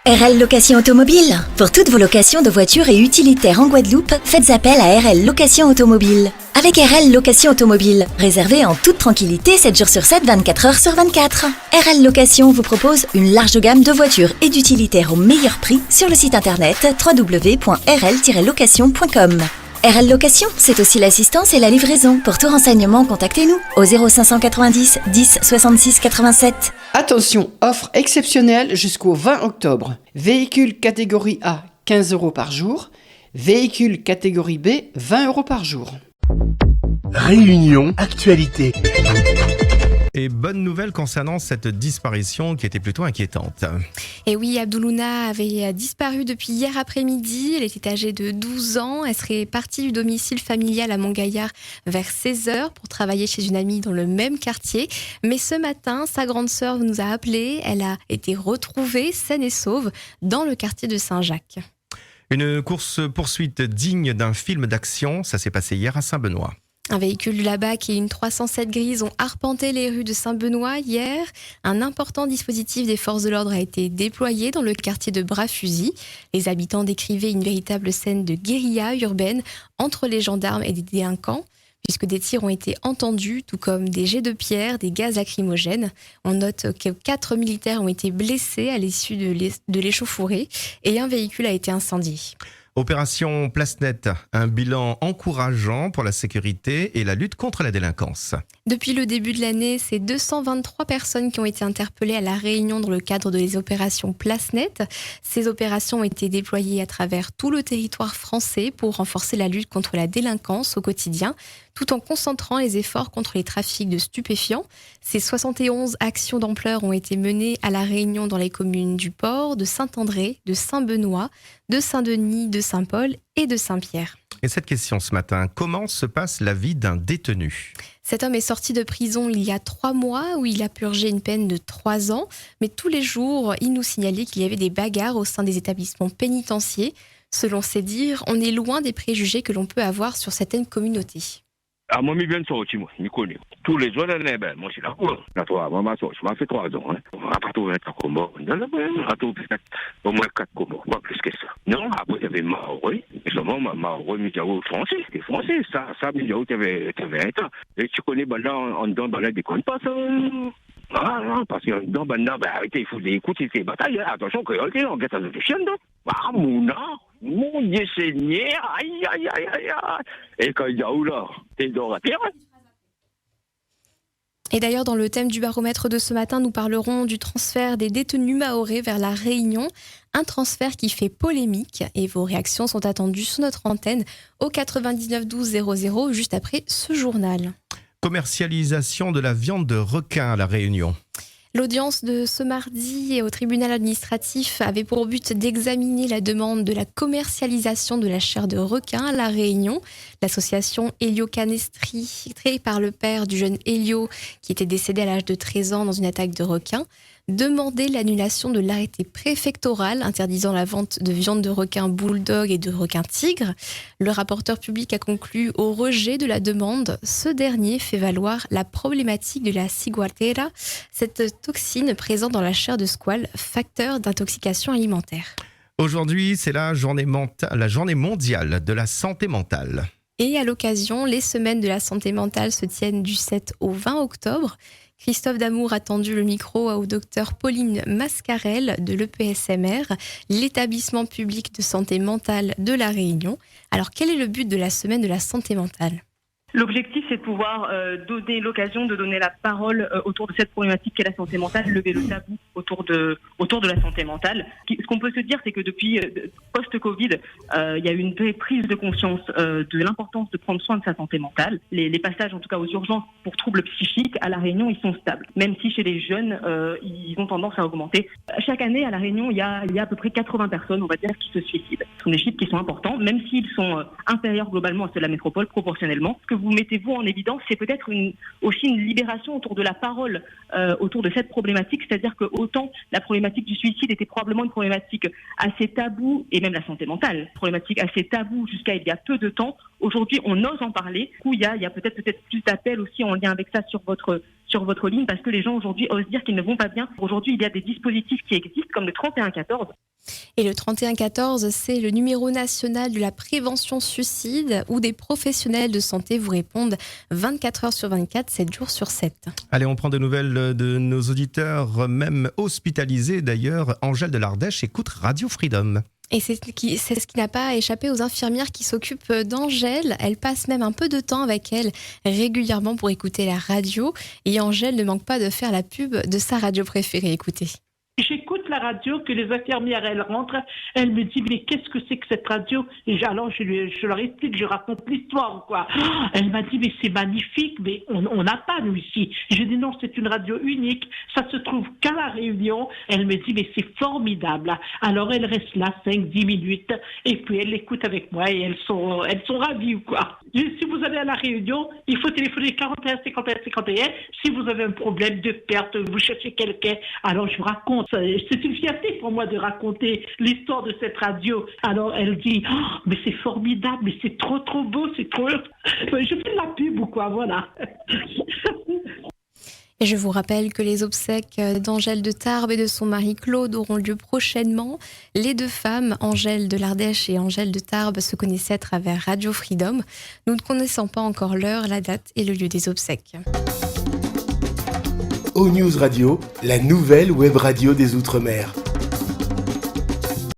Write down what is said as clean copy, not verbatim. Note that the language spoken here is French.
RL Location Automobile. Pour toutes vos locations de voitures et utilitaires en Guadeloupe, faites appel à RL Location Automobile. Avec RL Location Automobile, réservez en toute tranquillité 7 jours sur 7, 24 heures sur 24. RL Location vous propose une large gamme de voitures et d'utilitaires au meilleur prix sur le site internet www.rl-location.com. RL Location, c'est aussi l'assistance et la livraison. Pour tout renseignement, contactez-nous au 0590 10 66 87. Attention, offre exceptionnelle jusqu'au 20 octobre. Véhicule catégorie A, 15 € par jour. Véhicule catégorie B, 20 € par jour. Réunion Actualité. Et bonne nouvelle concernant cette disparition qui était plutôt inquiétante. Et oui, Abdoulouna avait disparu depuis hier après-midi. Elle était âgée de 12 ans. Elle serait partie du domicile familial à Montgaillard vers 16h pour travailler chez une amie dans le même quartier. Mais ce matin, sa grande sœur nous a appelés. Elle a été retrouvée saine et sauve dans le quartier de Saint-Jacques. Une course-poursuite digne d'un film d'action, ça s'est passé hier à Saint-Benoît. Un véhicule de la BAC et une 307 grise ont arpenté les rues de Saint-Benoît hier. Un important dispositif des forces de l'ordre a été déployé dans le quartier de Bras-Fusil. Les habitants décrivaient une véritable scène de guérilla urbaine entre les gendarmes et des délinquants, puisque des tirs ont été entendus, tout comme des jets de pierre, des gaz lacrymogènes. On note que 4 militaires ont été blessés à l'issue de l'échauffourée et un véhicule a été incendié. Opération Place Nette, un bilan encourageant pour la sécurité et la lutte contre la délinquance. Depuis le début de l'année, c'est 223 personnes qui ont été interpellées à La Réunion dans le cadre des opérations Place Nette. Ces opérations ont été déployées à travers tout le territoire français pour renforcer la lutte contre la délinquance au quotidien, tout en concentrant les efforts contre les trafics de stupéfiants. Ces 71 actions d'ampleur ont été menées à La Réunion dans les communes du Port, de Saint-André, de Saint-Benoît, de Saint-Denis, de Saint-Paul et de Saint-Pierre. Et cette question ce matin, comment se passe la vie d'un détenu ? Cet homme est sorti de prison il y a 3 mois où il a purgé une peine de 3 ans. Mais tous les jours, il nous signalait qu'il y avait des bagarres au sein des établissements pénitentiaires. Selon ses dires, on est loin des préjugés que l'on peut avoir sur certaines communautés. Ah, moi, je viens de sortir, moi, je connais. Tous les autres, moi, je suis là. Moi, je m'en fais 3 ans. Après, tout, 24 combats. Après, peut-être au moins 4 combats, pas plus que ça. Non, après, il y avait Maoré. Et seulement, Maoré, Midiao, français. C'était français. Ça, Midiao, tu avais un temps. Et tu connais, là, en dedans, là, déconne pas, ça. Ah, non, parce qu'en dedans, il faut écouter ces batailles. Attention, créole, on guette à de chiens, donc. Ah, mon Dieu Seigneur, aïe, aïe, aïe, aïe, aïe. Et quand il y a où là, t'es dans la terre. Et d'ailleurs, dans le thème du baromètre de ce matin, nous parlerons du transfert des détenus mahorais vers la Réunion. Un transfert qui fait polémique et vos réactions sont attendues sur notre antenne au 99 12 00 juste après ce journal. Commercialisation de la viande de requin à La Réunion. L'audience de ce mardi au tribunal administratif avait pour but d'examiner la demande de la commercialisation de la chair de requin à La Réunion. L'association Elio Canestri, créée par le père du jeune Elio, qui était décédé à l'âge de 13 ans dans une attaque de requin, demandait l'annulation de l'arrêté préfectoral interdisant la vente de viande de requin bulldog et de requin tigre. Le rapporteur public a conclu au rejet de la demande. Ce dernier fait valoir la problématique de la ciguatera, cette toxine présente dans la chair de squale, facteur d'intoxication alimentaire. Aujourd'hui, c'est la journée mondiale de la santé mentale. Et à l'occasion, les semaines de la santé mentale se tiennent du 7 au 20 octobre. Christophe Damour a tendu le micro au docteur Pauline Mascarel de l'EPSMR, l'établissement public de santé mentale de La Réunion. Alors, quel est le but de la semaine de la santé mentale ? L'objectif, c'est de pouvoir donner l'occasion de donner la parole autour de cette problématique qu'est la santé mentale, lever le tabou autour de la santé mentale. Ce qu'on peut se dire, c'est que depuis post-Covid, il y a eu une vraie prise de conscience de l'importance de prendre soin de sa santé mentale. Les passages, en tout cas aux urgences pour troubles psychiques, à La Réunion, ils sont stables. Même si chez les jeunes, ils ont tendance à augmenter. Chaque année, à La Réunion, il y a à peu près 80 personnes, on va dire, qui se suicident. Ce sont des chiffres qui sont importants, même s'ils sont inférieurs globalement à ceux de la métropole, proportionnellement. Ce que vous mettez-vous en évidence, c'est peut-être aussi une libération autour de la parole, autour de cette problématique, c'est-à-dire que autant la problématique du suicide était probablement une problématique assez taboue, et même la santé mentale, une problématique assez taboue jusqu'à il y a peu de temps. Aujourd'hui, on ose en parler. Du coup, il y a peut-être plus d'appels aussi en lien avec ça sur sur votre ligne parce que les gens aujourd'hui osent dire qu'ils ne vont pas bien. Aujourd'hui, il y a des dispositifs qui existent comme le 3114. Et le 3114, c'est le numéro national de la prévention suicide où des professionnels de santé vous répondent 24 heures sur 24, 7 jours sur 7. Allez, on prend des nouvelles de nos auditeurs, même hospitalisés d'ailleurs. Angèle de l'Ardèche écoute Radio Freedom. Et c'est ce qui n'a pas échappé aux infirmières qui s'occupent d'Angèle. Elle passe même un peu de temps avec elle régulièrement pour écouter la radio. Et Angèle ne manque pas de faire la pub de sa radio préférée. Écoutez. J'écoute la radio, que les infirmières, elles rentrent, elles me disent, mais qu'est-ce que c'est que cette radio? Et alors, je leur explique, je raconte l'histoire, quoi. Elle m'a dit, mais c'est magnifique, mais on n'a pas, nous, ici. J'ai dit, non, c'est une radio unique, ça se trouve qu'à La Réunion. Elle me dit, mais c'est formidable. Alors, elle reste là 5-10 minutes, et puis elle l'écoute avec moi, et elles sont ravies, quoi. Si vous allez à La Réunion, il faut téléphoner 41 51 51. Si vous avez un problème de perte, vous cherchez quelqu'un, alors je vous raconte. C'est une fierté pour moi de raconter l'histoire de cette radio. Alors elle dit, oh, mais c'est formidable, mais c'est trop beau, c'est trop... Je fais de la pub ou quoi, voilà. Et je vous rappelle que les obsèques d'Angèle de Tarbes et de son mari Claude auront lieu prochainement. Les deux femmes, Angèle de l'Ardèche et Angèle de Tarbes, se connaissaient à travers Radio Freedom. Nous ne connaissons pas encore l'heure, la date et le lieu des obsèques. O-News Radio, la nouvelle web radio des Outre-mer.